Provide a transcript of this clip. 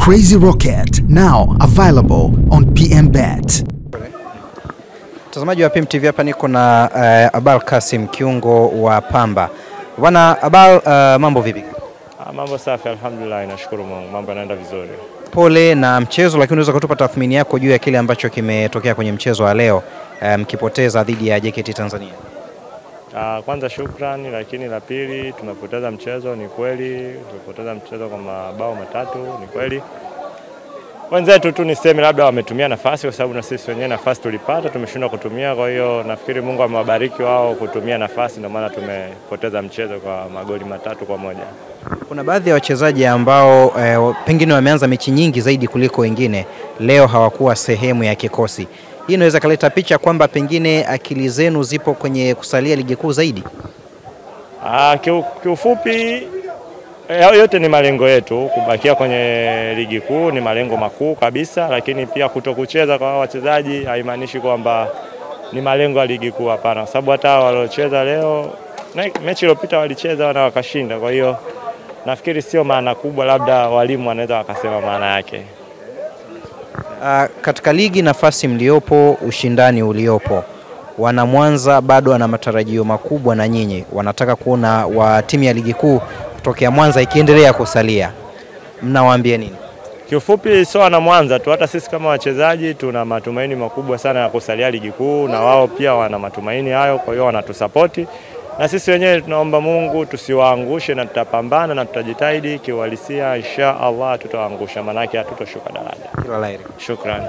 Crazy Rocket, now available on PMBet. Mtazamaji wa PMTV, hapa niko na Abal Kasim, kiungo wa Pamba. Bwana Abal, mambo vipi? Mambo safi, alhamdulillah, nashukuru Mungu, mambo yanaenda vizuri. Pole na mchezo, lakini unaweza kutupa tathmini yako juu ya kile ambacho kimetokea kwenye mchezo wa leo mkipoteza dhidi ya JKT Tanzania? Kwanza shukrani, lakini la pili tumepoteza mchezo, ni kweli. Tumepoteza mchezo kwa mabao matatu, ni kweli. Wenzetu tu niseme labda wametumia nafasi, kwa sababu na sisi wenyewe nafasi tulipata tumeshindwa kutumia. Kwa hiyo nafikiri Mungu amewabariki wao kutumia nafasi, ndio maana tumepoteza mchezo kwa magoli 3-1. Kuna baadhi ya wachezaji ambao pengine wameanza mechi nyingi zaidi kuliko wengine, leo hawakuwa sehemu ya kikosi. Hii inaweza kuleta picha kwamba pengine akili zenu zipo kwenye kusalia ligi kuu zaidi? Kiufupi yote ni malengo yetu, kubakia kwenye ligi kuu ni malengo makuu kabisa, lakini pia kutokucheza kwa wachezaji haimaanishi kwamba ni malengo ya ligi kuu, hapana. Kwa sababu hata waliocheza leo, mechi iliyopita walicheza na wakashinda. Kwa hiyo nafikiri sio maana kubwa, labda walimu wanaweza wakasema maana yake. Katika ligi nafasi mliopo, ushindani uliopo, wana Mwanza bado wana matarajio makubwa na nyinyi wanataka kuona wa timu ya ligi kuu kutokea Mwanza ikiendelea kusalia. Mnawaambia nini? Kiufupi sio wana Mwanza tu, hata sisi kama wachezaji tuna matumaini makubwa sana ya kusalia ligi kuu, na wao pia wana matumaini hayo, kwa hiyo wanatusapoti. Na sisi wenyewe tunaomba Mungu tusiwaangushe, na tutapambana na tutajitahidi kiuhalisia, insha Allah tutawaangusha, maana yake hatutoshuka daraja. Kila la heri. Shukrani.